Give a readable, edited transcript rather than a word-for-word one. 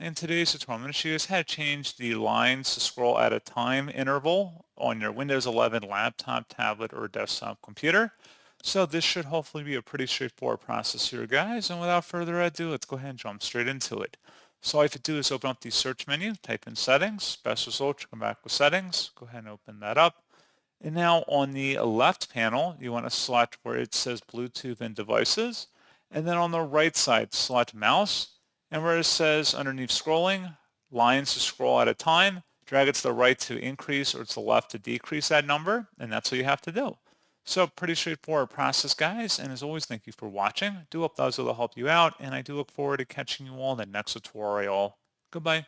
In today's tutorial, I'm going to show you guys how to change the lines to scroll at a time interval on your Windows 11 laptop, tablet, or desktop computer. So this should hopefully be a pretty straightforward process here, guys. And without further ado, let's go ahead and jump straight into it. So all you have to do is open up the search menu, type in settings, best result, come back with settings. Go ahead and open that up. And now on the left panel, you want to select where it says Bluetooth and devices. And then on the right side, select mouse. And where it says underneath scrolling, lines to scroll at a time, drag it to the right to increase or to the left to decrease that number. And that's what you have to do. So pretty straightforward process, guys. And as always, thank you for watching. I do hope that was able to help you out. And I do look forward to catching you all in the next tutorial. Goodbye.